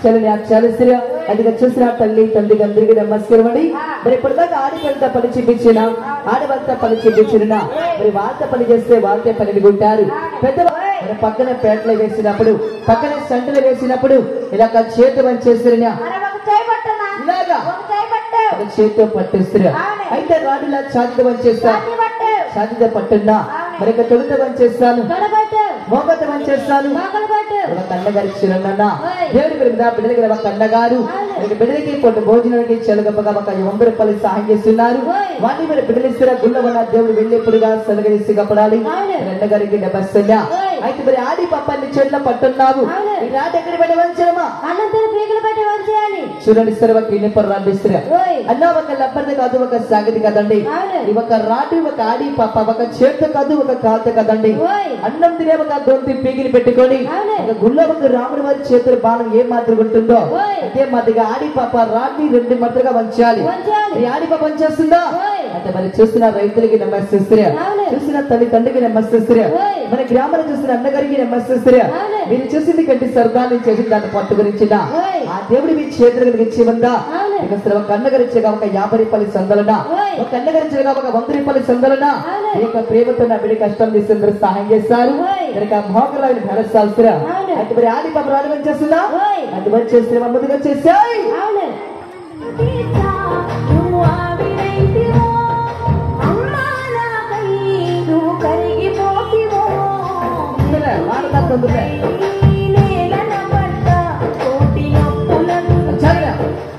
చలిసిరా అది చూసిన తల్లి తండ్రికి అందరికీ నమస్కారం అండి. మరి ఇప్పటిదాకా ఆడపిల్లతో పని చూపించిన ఆడవాళ్ళతో పని చూపించిన మరి వాళ్ళతో పని చేస్తే వాళ్ళతో పని ఉంటారు. పెద్ద పక్కన పేటలు వేసినప్పుడు పక్కన సంటలు వేసినప్పుడు ఇలా చేతి పని చేస్తున్నా ఇలాగా చేతితో పట్టేస్తున్నా. అయితే రాడులా ఛాతితో పని చేస్తా ఛాతితో పట్టున్నా మరి తొలితో పని చేస్తాను మోకతో పని చేస్తాను కన్నగారి చిరన్న దేవుడి మీద బిడ్డలకి ఒక కన్నగారు బిడ్డలకి కొన్ని భోజనానికి చెలగప్పగా ఒక 100 రూపాయలు సహాయం చేస్తున్నారు. వాటిని మీరు బిడ్డలిస్తున్న గుళ్ళ వల్ల దేవుడు వెళ్ళేప్పుడుగా సెలగలిసి కప్పడాలి. అన్నగారికి 70. అయితే మరి ఆడి పాపాన్ని చెట్ల పట్టున్నావు ఈ రాట ఎక్కడ పెట్టి వంచమా చూడండి సార్ ఒక ఇనుప రాడు ఇస్తున్నా అన్న ఒక లబ్బర్ది కాదు ఒక సాగతి కదండి. ఒక రాటు ఒక ఆడి పాప ఒక చేత కాదు ఒక కాత కదండి. అన్నం తినే ఒక దొంతి పీగిలి పెట్టుకొని ఒక గుళ్ళో ఒక రాముడి వారి చేతుల బాణం ఏ మాదిరిగా ఉంటుందో అదే మాదిరిగా ఆడి పాప రాడ్ని 2 మాత్రగా వంచాలి. ఈ ఆడి పాప వంచేస్తుందా అంటే మరి చూస్తున్న రైతులకి నమస్కరిస్తున్నా చూసిన తల్లి తండ్రికి నమస్కరిస్తున్నా మన గ్రామంలో చూస్తున్న అన్నగారికి నమస్కరిస్తున్నా. మీరు చూసింది కంటే సర్దాన్ని చేసి దాన్ని పట్టు గురించిన ఆ దేవుడి మీ చేతులకు ఇచ్చేవందా ఒక అన్నగారిచ్చగా ఒక 50 రూపాయల సందలన ఒక అన్నగారిచ్చగా ఒక 100 రూపాయల సందలన ఇక ప్రేమతో నా బిడ్డ కష్టం తీసి సహాయం చేస్తారు. కనుక మోకరాన్ని భరస్తాల్సిరా అంటే మరి ఆడి పాప రాడు పని చేస్తుందా అది పని చేస్తే ముందుగా చేసాయి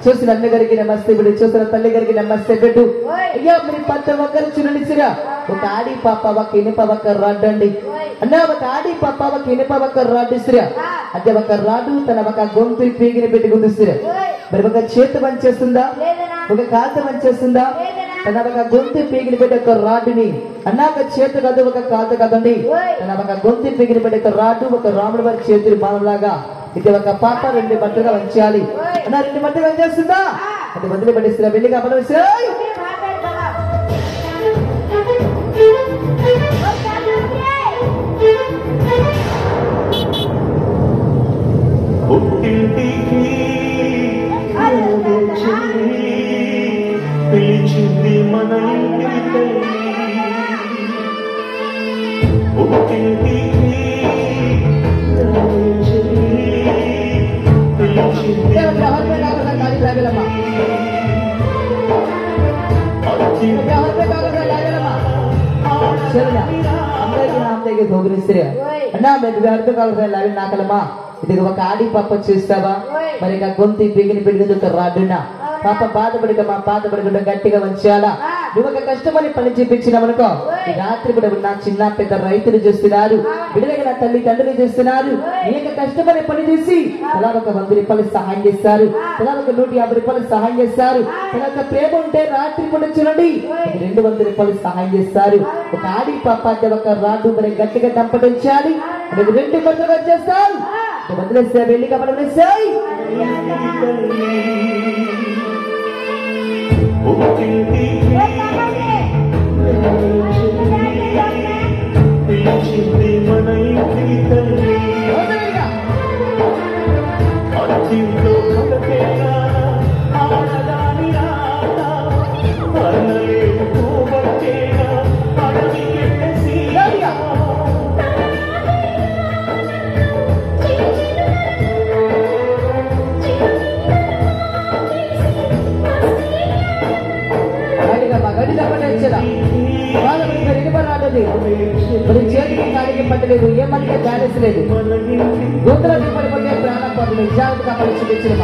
చూసిన అన్నగారికి నమస్తే బిడ్డ చూసిన తల్లి గారికి నమస్తే బిడ్డు. అయ్యా మీరు ప్రతి ఒక్కరు చూడండిరా ఒక ఆడి పాప ఒక ఇనుప ఒక రాడ్డు అండి అన్న ఒక ఆడి పాప ఒక ఇనుప ఒక రాడ్డు ఇస్తురా అదే ఒక రాడ్డు తన ఒక గొంతు పీగిని పెట్టి గుందిస్తురా. మరి ఒక చేతి పని చేస్తుందా ఒక కాత పని చేస్తుందా తన ఒక గొంతు పీగిని పెట్టి ఒక రాడ్డుని అన్న ఒక చేతి కాదు ఒక కాత కదండి తన ఒక గొంతు పీగిని పెట్టి ఒక రాడ్డు ఒక రాముడి వారి చేతులు బాణంలాగా ఇది ఒక పాప 2 మట్టుగా వంచాలి అన్న 2 మట్టుగా వంచేస్తుందా అది వదిలి పడిస్తున్నా వెళ్ళి కాపాడు పిలిచింది మన అన్నా మీకు అర్థం కావాలి నాకలమ్మా ఇది ఒక ఆడి పాప చూస్తావా మరి గొంతు బిగిని బిడిగింది ఒక రాడ్డునా పాప బాధపడకుండా గట్టిగా వంచాలా నువ్వు ఒక కష్టమని పని చేపించినావనుకో ఈ రాత్రి కూడా నా చిన్న పెద్ద రైతులు చేస్తున్నారు బిడ్డగా నా తల్లి తండ్రులు చేస్తున్నారు నీ యొక్క కష్టమని పని చేసి అలా ఒక 100 రూపాయలు సహాయం చేస్తారు అలా ఒక 150 రూపాయలు సహాయం చేస్తారు అలా ఒక ప్రేమ ఉంటే రాత్రి కూడా చూడండి 200 రూపాయలు సహాయం చేస్తారు ఒక ఆడి పాప ఒక రాడ్డు మరి గట్టిగా దంపటించాలి 2 కొత్తగా చేస్తారు వదిలేస్తే వెళ్ళి కపడేసాయి చేతికి కాడికి పట్టలేదు ఏమన్నా బ్యాలెన్స్ లేదు గోత్రాన్ని పడిపోతే ప్రాణం పడలేదు జాగ్రత్తగా పడి చూపించిన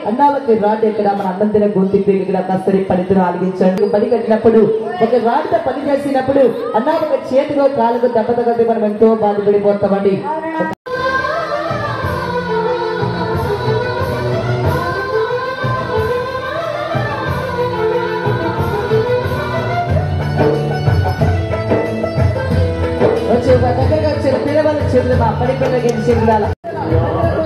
అన్నాళ్ళకి రాడ్ ఎక్కడ మన అన్నం తిన గొంతు ఇక్కడ కస్తరి పనితో ఆలగించండి పని కట్టినప్పుడు ఒక రాడ్తో పని చేసినప్పుడు అన్నా ఒక చేతిలో కాలుకు దెబ్బ తగ్గది మనం ఎంతో బాధపడిపోతామండి వచ్చి దగ్గరగా వచ్చారు పిల్లవాళ్ళ చేతులు మా పడి పిల్లలకి చేతులు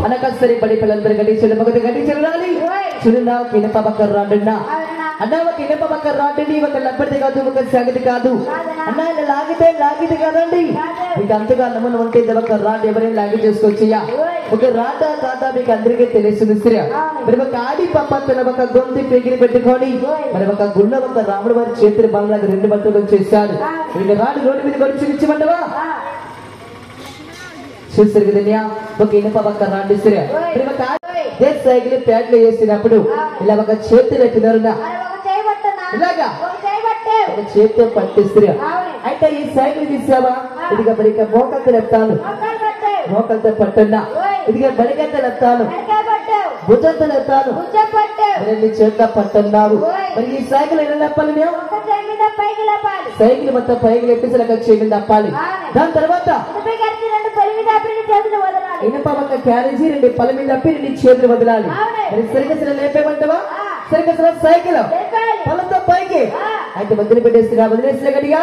అనకసరి బడి పిల్లలందరూ గడిచిన మగది గడిచిన రాలి చూడన్నా కినప పక్కన రాండన్నా అన్నా ఒక ఇనప పక్కన రాండి ఒక లబ్బడిది కాదు ఒక సగది కాదు అన్నా ఇలా లాగితే కాదండి మీకు అంతగా నమ్మను ఉంటే ఒక రాండి ఎవరైనా లాగి చేసుకొచ్చియా ఒక రాట కాదా మీకు అందరికీ తెలుస్తుంది శ్రీయా మరి ఒక ఆడి పప్ప తన ఒక గొంతు పెగిరి పెట్టుకొని మరి ఒక గుళ్ళ ఒక రాముడు వారి చేతులు బలంగా 2 బట్టలు చేశాడు ఇక రాడు రోడ్డు మీద కొలిచి ఇచ్చిమంటవా చూస్తారు కదన్యా ఒక ఇనప పక్క రాండి శ్రీయా మరి ఒక సైకిల్ ప్యాడ్లు వేసినప్పుడు ఇలా ఒక చేతులు ఎట్టినారుగా ఇలాగా ఒక చేతితో పట్టిస్త్రియా అయితే ఈ సైకిల్ తీసావా ఇదిగా బడిక మోకలతో చెప్తాను మోకలతో పట్టున్నా ఇదిగా బడికంత చెప్తాను భుజంతో చెప్తాను నీ చేత పట్టున్నావు మరి ఈ సైకిల్ ఎలా నప్పాలి మేము సైకిల్ మొత్తం పైకి లేపేసి చేయి నప్పాలి దాని తర్వాత ఇనప ఒక క్యారేజీ 2 పళ్ళ మీద తప్పి 2 చేతులు వదలాలి మరి సరిగ్గా లేపేమంటావా సరిగ్గా సైకిల్ పళ్ళతో పైకి అయితే వదిలి పెట్టేస్తున్నా వదిలేసిన గడిగా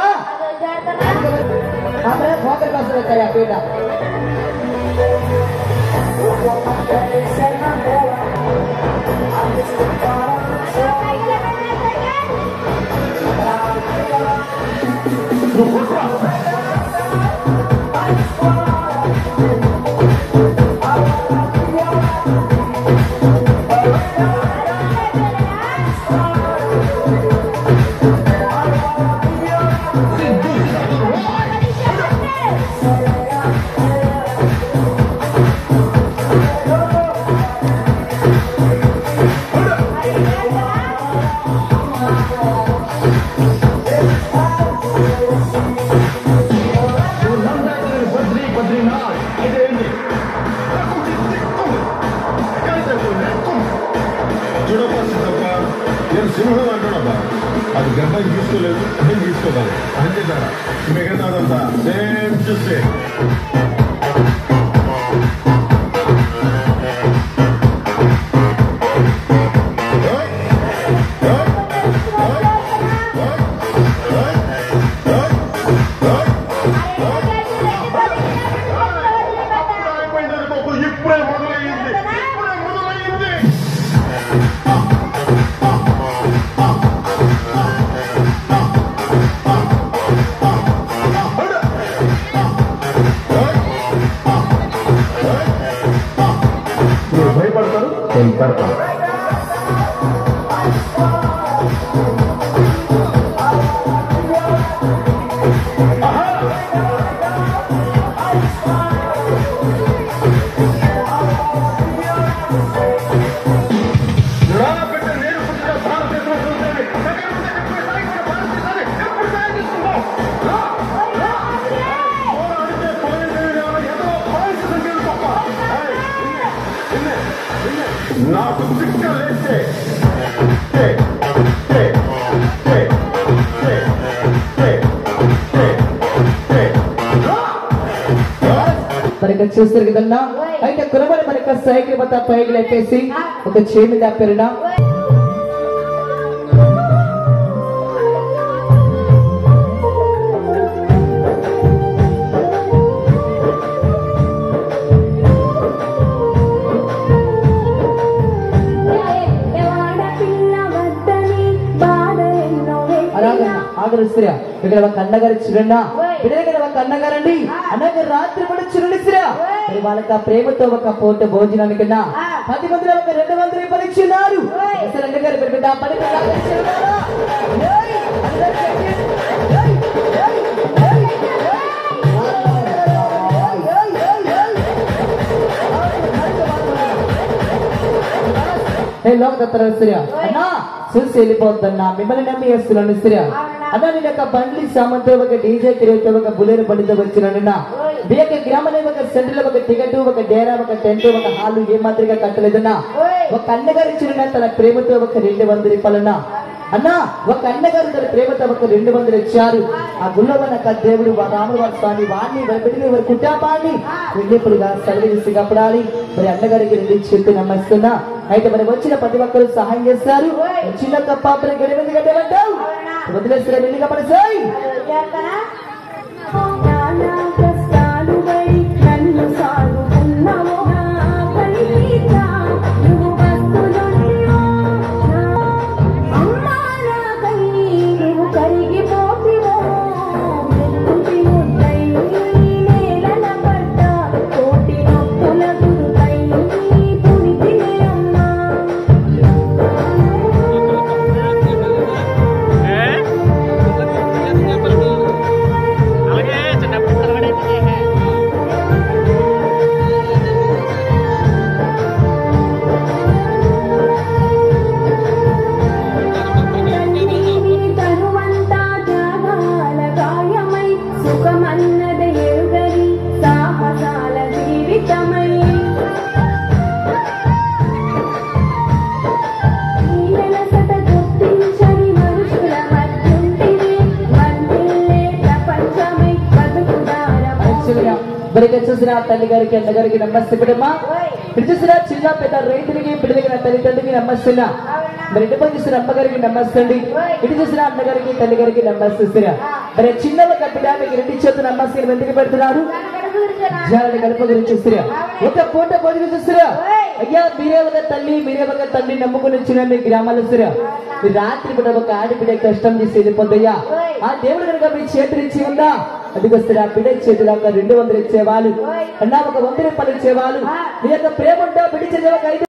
మోకల కోసం వచ్చాయా పీట సింహం అంటున్నాబా అది గర్భాన్ని తీసుకోలేదు నేను తీసుకోవాలి అంతే సార్ మిగతాదంతా సేమ్ చూస్తే ఇప్పుడే మొదలైంది భయపడతారు నేను పడతాను నాకు సిక్కలేస్తే మరి చూస్తారు కదన్నా అయితే కురబడి మరి సైకిల్ మొత్తం పైకి లేపేసి ఒక చేయి మీద పెరినా ఆగరుస్తురా ఇక్కడ ఒక అన్నగారు చూడన్నా ఇక్కడ ఒక అన్నగారండి అన్నగారు రాత్రి కూడా చూడండి మరి వాళ్ళకి ఆ ప్రేమతో ఒక పూట భోజనానికన్నా 10 మందిలో ఒక 200 రూపాయలు ఇచ్చినారు అసలు అన్నగారు పెరిగిన 10 లోకదత్తరా అన్నా చూసి వెళ్ళిపోద్దన్నా మిమ్మల్ని నమ్మి వేస్తున్నాను అన్న నేను ఒక బండ్లి సామంతో ఒక డీజే తిరుగుతూ ఒక బులేరు బండితో వచ్చిన మీ యొక్క గ్రామంలో ఒక సెంటర్ ఒక టికెట్ ఒక డేరా ఒక టెంట్ ఒక హాలు ఏ మాదిరిగా కట్టలేదన్నా ఒక అన్నగారు ఇచ్చిన తన ప్రేమతో ఒక 200 రూపాయలన్నా అన్నా ఒక అన్నగారు తన ప్రేమతో ఒక 200 ఇచ్చారు. ఆ గుల్లవనక దేవుడు రాముడు వారి స్వామి వాడిని భయపెట్టి వారి కుటుంబాన్ని వెళ్ళిప్పుడుగా సర్వీస్ కప్పడాలి. మరి అన్నగారికి 2 చేతులు నమ్మస్తున్నా. అయితే మరి వచ్చిన ప్రతి ఒక్కరు సహాయం చేస్తారు. చిన్న పాపలు 8 గంటలంటావు వదిలేసిన వెళ్ళి కప్పడసాయి చూసిన తల్లి గారికి అన్నగారికి నమస్తే బిడ్డమ్మా. చూసిన చిన్న పెద్ద రైతులకి బిడ్డలకి నా తల్లిదండ్రులకి నమస్తున్నా. మరి ఇంటి పని చూసిన అమ్మగారికి నమస్తే అండి. ఇటు చూసిన అన్నగారికి తల్లి గారికి నమస్తే. మరి చిన్న ఒక బిడ్డ మీకు 2 చేతులు నమస్తే ఎందుకు పెడుతున్నారు? జాలని కలుపు గురించి చూస్తున్నా. ఒక పూట భోజనం చూస్తున్నా. అయ్యా మీరే ఒక తల్లి మీరే ఒక తండ్రి నమ్ముకుని వచ్చిన మీ గ్రామాలు వస్తున్నా. మీ రాత్రి పూట ఒక ఆడబిడ్డ కష్టం చేసి వెళ్ళిపోద్దయ్యా. ఆ దేవుడు కనుక మీ చేతులు ఇచ్చి ఉందా అది వస్తున్నా. బిడ్డ చేతులు ఒక 200 ఇచ్చేవాళ్ళు అన్నా ఒక 100 రూపాయలు ఇచ్చేవాళ్ళు. మీ యొక్క ప్రేమ ఉంటా బిడ్డ చేతులు ఒక 5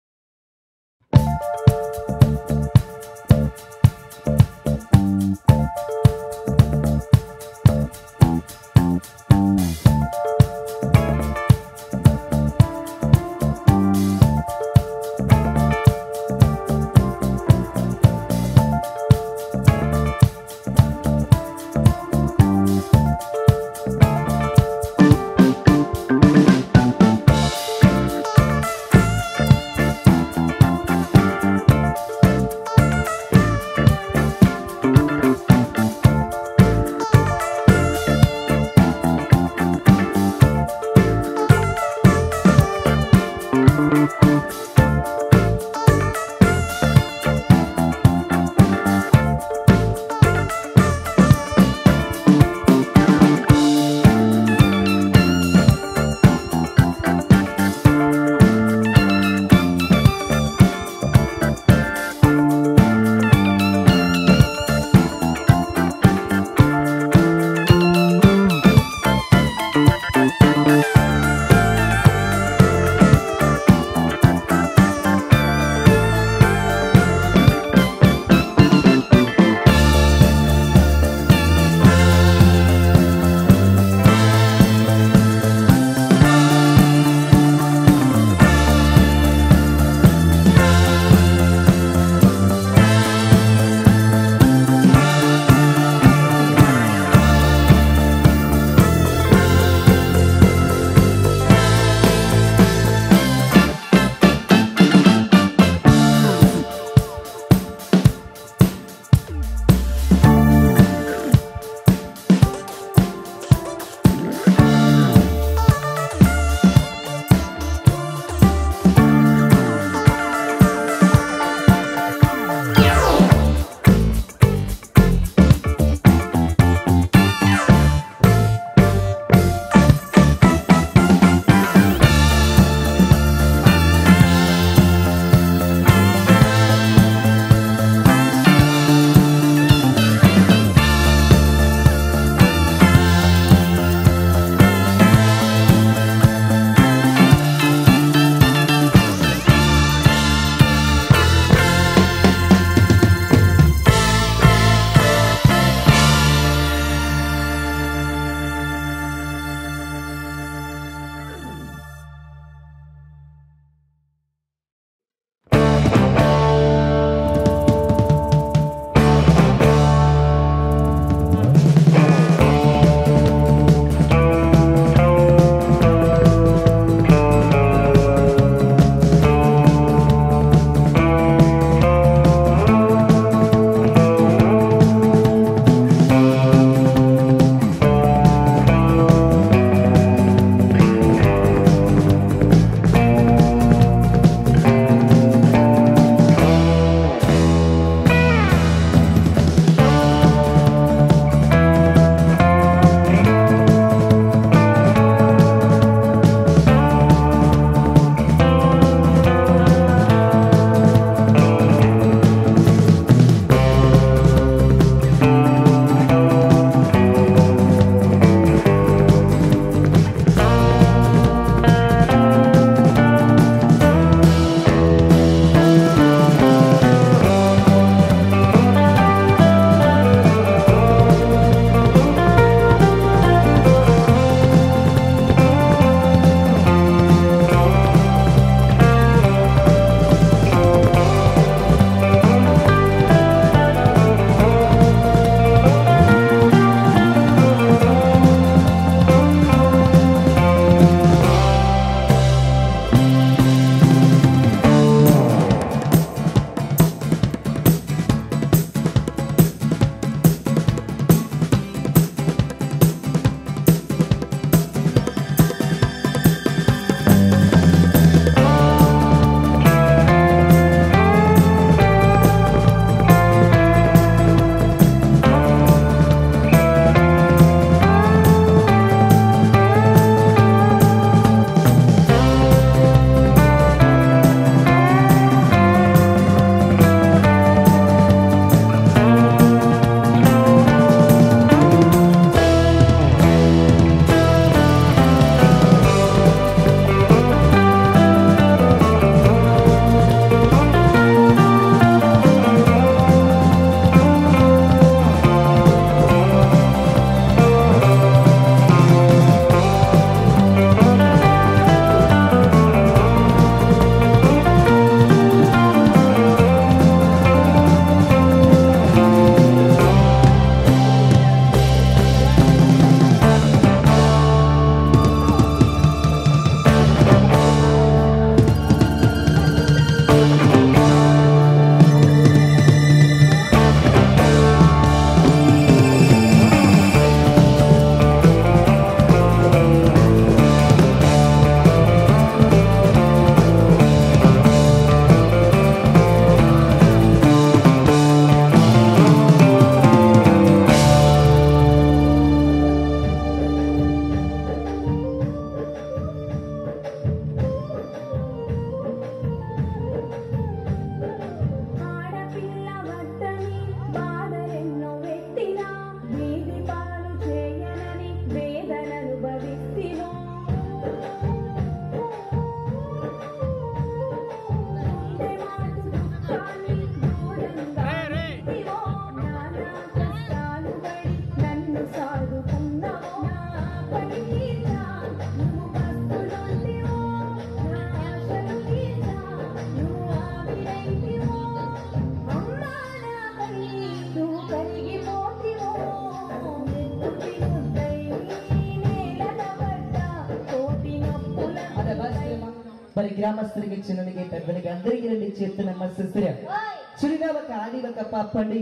మరి గ్రామస్తులకి చిన్నకి పెద్దలకి అందరికీ రెండు చేతులు నమస్కరిస్తున్నా. చిరుగా ఒక ఆడి ఒక పాప అండి,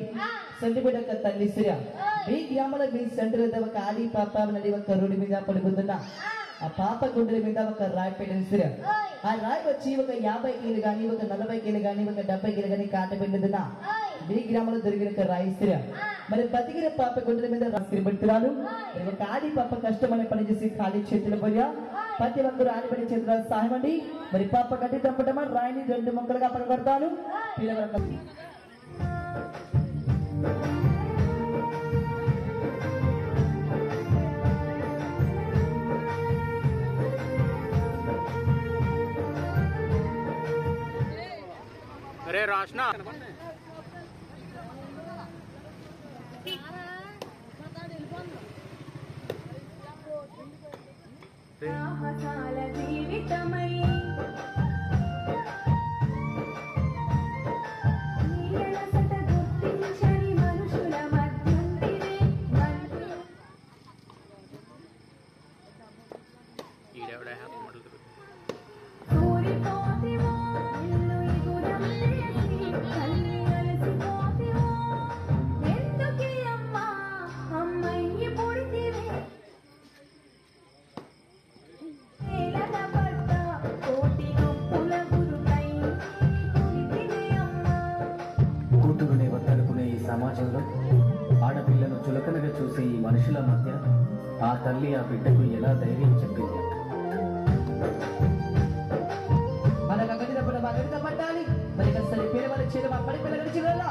సంటిబిడ్డ ఒక తల్లి శ్రీ. మీ గ్రామంలో మీ సెంటర్ ఒక ఆడి పాప నడి ఒక రోడ్డు మీద పడుకుంటున్నా. ఆ పాప గుండెల మీద ఒక రాయి పెట్టిన శ్రీ. ఆ రాయి వచ్చి ఒక 50 కిలో గాని, ఒక 40 కిలో గాని, ఒక 70 కిలో గాని కాట పెట్టిందినా. మీ గ్రామంలో దొరికిన ఒక రాయి శ్రీ. మరి బతికిన పాప గుండెల మీద రాసి పెడుతున్నాను. ఒక ఆడి పాప కష్టమని పనిచేసి ఖాళీ చేతులు పోయా ప్రతి ఒక్కరు ఆడిపడి చేతుల సహాయం అండి. మరి పాప గడ్డి తప్పటమా రాయిని 2 ముక్కలుగా పడగొడతాను. अरे रोशना సాహసాల జీవితమై నీలసట గుర్తించని మనుషుల మధ్యుంటివే ఊరిపోతివో ఇల్లు ఇగురం చేసి తల్లి అలసిపోతివో ఎందుకే అమ్మా అమ్మయ్యి పుడితివే కూతురునే వద్దనుకునే ఈ సమాజంలో ఆడపిల్లను చులకనగా చూసే ఈ మనుషుల మధ్య ఆ తల్లి ఆ బిడ్డకు ఎలా ధైర్యం చెప్పింది. పట్టాలి మరి అసలు పేరు వాళ్ళ చీర పడి పిల్లగడి చీరల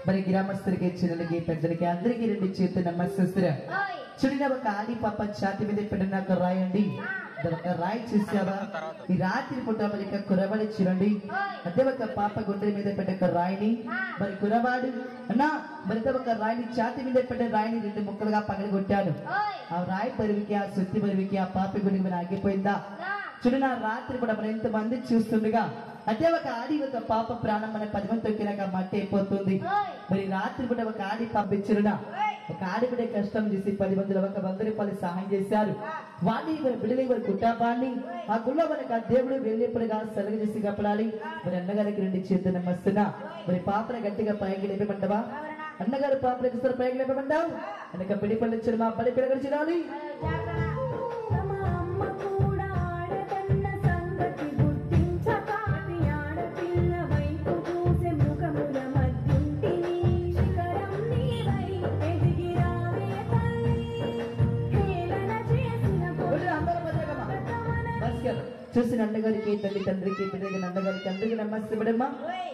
మరి గ్రామస్తులకి చిన్నలకి పెద్దలకి అందరికీ 2 చేతులు నమస్కరిస్తున్నా. చూడండి ఒక ఆడి పాప ఛాతి మీద పెట్టిన ఒక రాయండి. ఒక రాయి చూసావా? ఈ రాత్రి పూట మరి కురవాడి చూడండి. అదే ఒక పాప గుండె మీద పెట్టే ఒక రాయిని మరి కురవాడు అన్నా మరి ఒక రాయిని ఛాతి మీద పెట్టే రాయిని 2 ముక్కలుగా పగలగొట్టాడు. ఆ రాయి బరువుకి ఆ సుత్తి బరువుకి ఆ పాప గుండె మీద ఆగిపోయిందా? చూడండి ఆ రాత్రి కూడా మరి ఎంతమంది చూస్తుండగా అదే ఒక ఆడి ఒక పాప ప్రాణం మన 10 మంది తొక్కినాక మట్టి అయిపోతుంది. మరి రాత్రి కూడా ఒక ఆడి పంపించురునా ఒక ఆడిపడే కష్టం చేసి 10 మందిలో ఒక 100 రూపాయలు సహాయం చేశారు. వాడిని మరి బిడ్డని వారి కుటుంబాన్ని ఆ గుళ్ళో మనకు ఆ దేవుడు వెళ్ళేప్పుడుగా సెలవు చేసి కప్పడాలి. మరి అన్నగారికి 2 చేతులు నమస్తున్నా. మరి పాపను గట్టిగా పైకి లేపమంటావా? అన్నగారు పాపలకు ఇస్తారు పైకి లేపమంటావు. అనక పిడి పళ్ళు ఇచ్చారు మా బడి పిల్లగడి చేయాలి. చూసిన అన్నగారికి తల్లి తండ్రికి బిడ్డకి అన్నగారికి అందరికి నమస్తే బిడ్డమ్మా.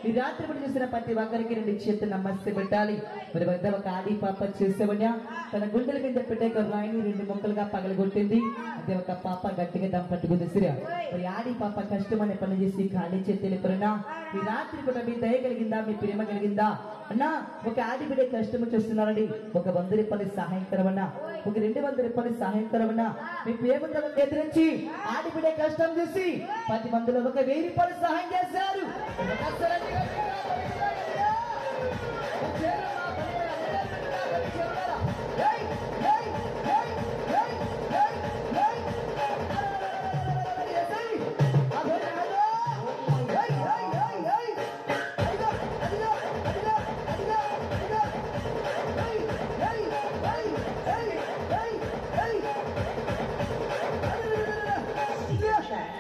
ఈ రాత్రి పడి చూసిన ప్రతి ఒక్కరికి 2 చేతులు నమస్తే పెట్టాలి. మరి వద్ద ఒక ఆడి పాప చూసేవన్నా తన గుండెల మీద పెట్టే ఒక రాయిని 2 ముక్కలుగా పగలగొట్టింది. అదే ఒక పాప గట్టిగా దమ్ పట్టుకుంది. సిరియా మరి ఆడి పాప కష్టమని పని చేసి ఖాళీ చేతులు ఎప్పుడన్నా ఈ రాత్రి కూడా మీ దయ కలిగిందా? మీ ప్రేమ కలిగిందా? అన్నా ఒక ఆడి బిడ్డ కష్టము చూస్తున్నారండి. ఒక 100 రూపాయలు సహాయం కరవన్నా, ఒక 200 రూపాయలు సహాయం కరవన్నా మీ ప్రేమ ఎదిరించి ఆడి బిడ్డ కష్టం చూసి 10 మందిలో ఒక 1000 రూపాయలు సహాయం చేశారు.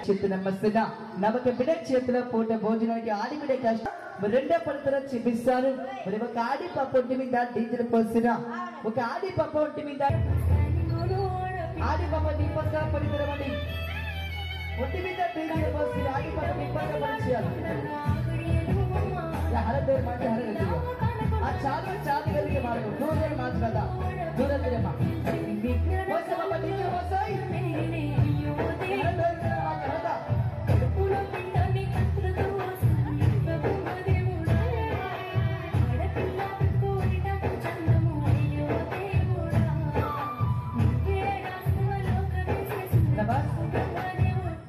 చేతులు నమస్తున్నా. నమ్మక బిడ్డ చేతిలో పూట భోజనానికి ఆడి బిడ్డ కష్టం 2 పడతలో చూపిస్తాను. మరి ఒక ఆడి పాప ఒంటి మీద డీజిల్ పోసిన ఒక ఆడి పాప ఒంటి మీద ఆడి పాప దీపంగా పడితరమని ఒంటి మీద డీజిల్ పోసిన ఆడి పాప దీపంగా పనిచేయాలి. హరదేవి మాట హరగలి ఆ చాలు చాలు కలిగే మార్గం దూరం మార్చు కదా దూరం లేమా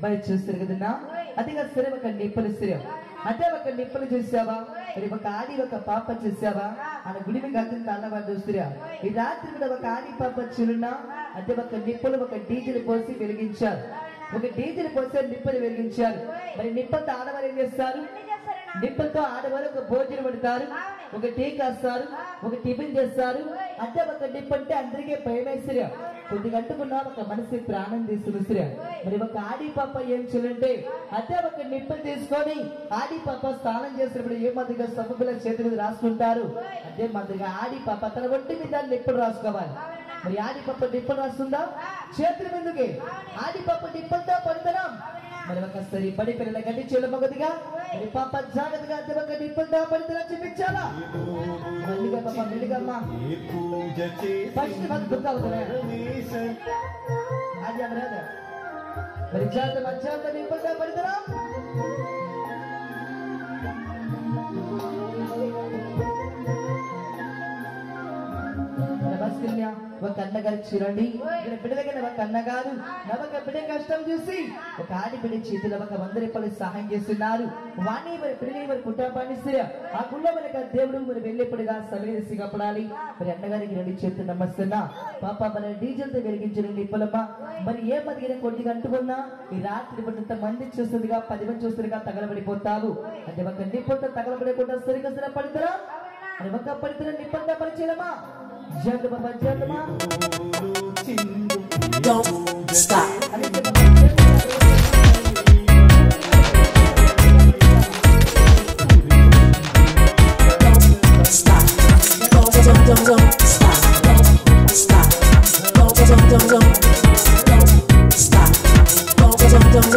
మరి చూస్తారు కదన్నా అదిగా సరే ఒక నిప్పులు శ్రేయం అంటే ఒక నిప్పులు చూసావా, మరి ఒక ఆడి ఒక పాప చూసావా, ఆయన గుడి మీకు అర్థం అన్నవాడు చూస్తురా. ఈ రాత్రి కూడా ఒక ఆడి పాప చూడున్నా అంటే ఒక నిప్పులు ఒక డీజిల్ పోసి వెలిగించారు. ఒక డీజిల్ పోసి నిప్పులు వెలిగించారు. మరి నిప్పంతో ఆడవారు ఏం చేస్తారు? నిప్పులతో ఆడవారు ఒక భోజనం పెడతారు, ఒక టీ కాస్తారు, ఒక టిఫిన్ చేస్తారు. అంటే ఒక నిప్పు అంటే అందరికీ భయమేసిరా, కొద్దిగా అంటుకున్నా ఒక మనసు ప్రాణం తీసుకునిసిరా. మరి ఒక ఆడి పాప ఏం చేయాలంటే అంటే ఒక నిప్పులు తీసుకొని ఆడి పాప స్నానం చేసినప్పుడు ఏ మాదిరిగా సబ్బుల చేతి మీద రాసుకుంటారు. అదే మాదిరిగా ఆడి పాప తన ఒంటి మీద నిప్పులు రాసుకోవాలి. మరి ఆడి పాప నిప్పులు రాస్తుందా? చేతుల మీదకి ఆడి పాప నిప్పులతో పడుతున్నాం. మరి ఒకసారి బడి పిల్లల గడ్డి చేల మొగదిగా మరి పాప జాగ్రత్తగా ఒక నిప్పులతో పడుతున్నా చూపించాలా? మల్లిగా పాప మెల్లిగమ్మా ఫస్ట్ మంది దుఃఖ అవుతున్నా అది అమరాదా మరి జాగ్రత్త మధ్యాహ్నం నిప్పులతో పడుతున్నా. నమస్కర్య ఒక అన్నగారు చూడండి, ఇక్కడ బిడ్డ దగ్గర ఒక అన్నగారు నవక బిడ్డ కష్టం చూసి ఒక ఆడి బిడ్డ చేతిలో ఒక 100 రూపాయలు సహాయం చేస్తున్నారు. వాణి మరి బిడ్డని మరి కుటుంబాన్ని ఆ గుళ్ళ మనకు దేవుడు మరి వెళ్ళేప్పుడుగా సమయసి కప్పడాలి. మరి అన్నగారికి రెండు చేతులు నమస్తున్నా. పాప మన డీజిల్ తో వెలిగించిన నిప్పులమ్మ మరి ఏ మదిగిన కొద్దిగా అంటుకున్నా ఈ రాత్రి ఇంత మంది చూస్తుందిగా 10 మంది చూస్తుందిగా తగలబడిపోతావు. అంటే ఒక నిప్పులతో తగలబడకుండా సరిగ్గా సరే పడుతున్నా మరి ఒక పడుతున్న నిప్పంతా పరిచయమా జగమా జగమా Don't stop. Stop. Don't stop. Stop. Don't stop. Don't stop. Stop. Don't. Stop.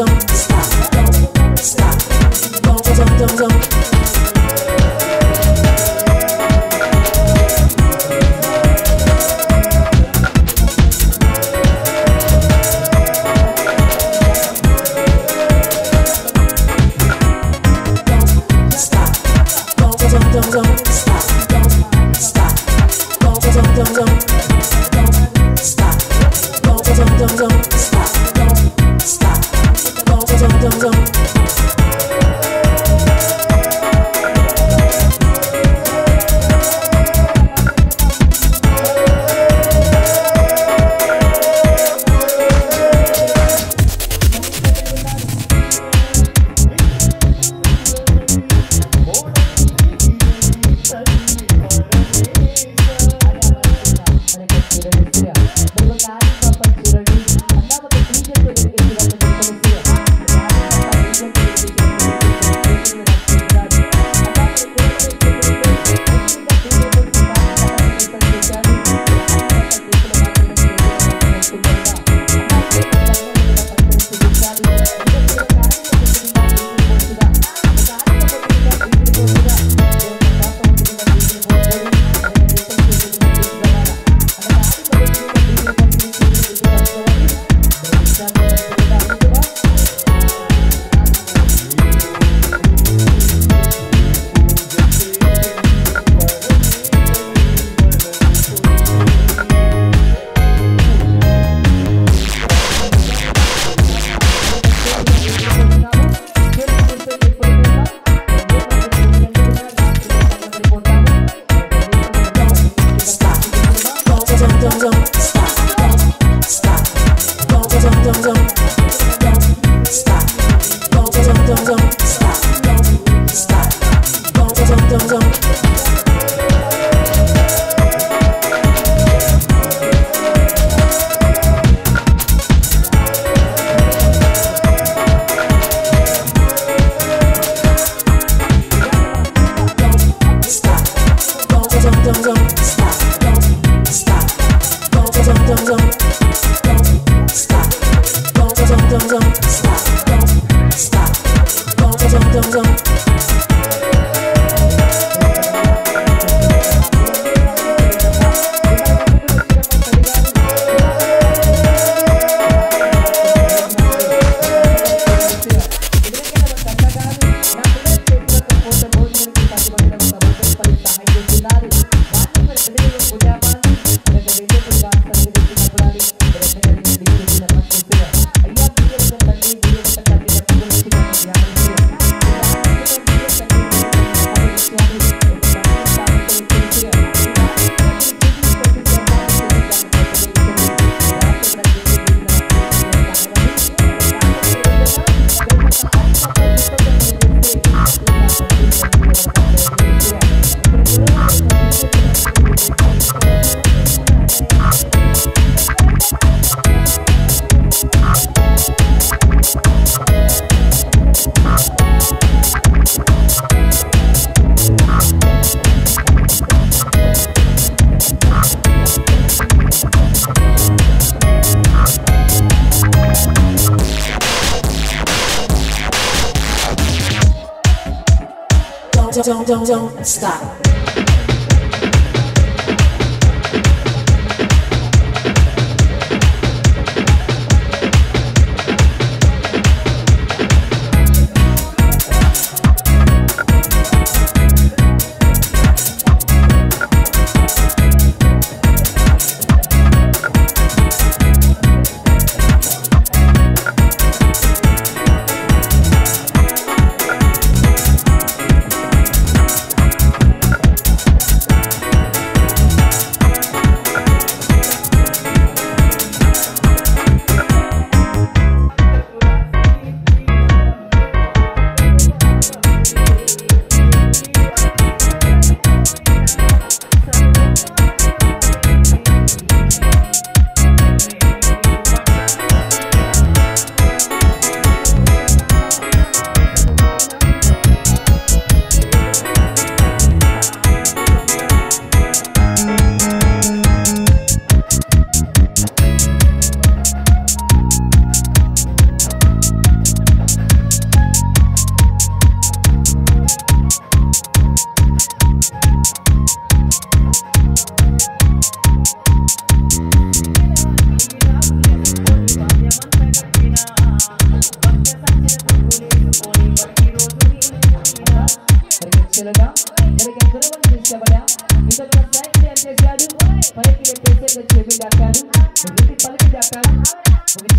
don't stop.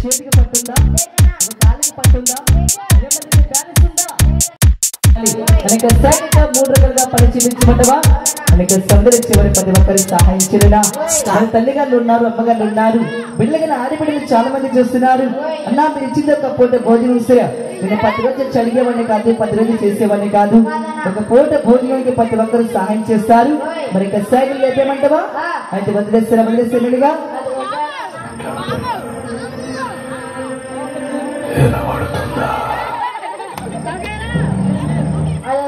చేతికి పట్టుందా కాలికి పట్టుందా అనేక సైనిక 3 రకాలుగా పరిచయించబడ్డవా అనేక సౌందర్య చివరి ప్రతి ఒక్కరికి సహాయం చేయలేనా తల్లిగారు ఉన్నారు అమ్మగారు ఉన్నారు బిడ్డలుగా ఆడబిడ్డలు చాలా మంది చూస్తున్నారు అన్నా మీరు ఇచ్చింది ఒక పూట భోజనం ఇస్తే నేను 10 రోజులు చదివేవాడిని కాదు 10 రోజులు చేసేవాడిని కాదు ఒక పూట భోజనానికి ప్రతి ఒక్కరు సహాయం చేస్తారు మరి ఇక సైకిల్ లేపేమంటావా అయితే వదిలేస్తారా అది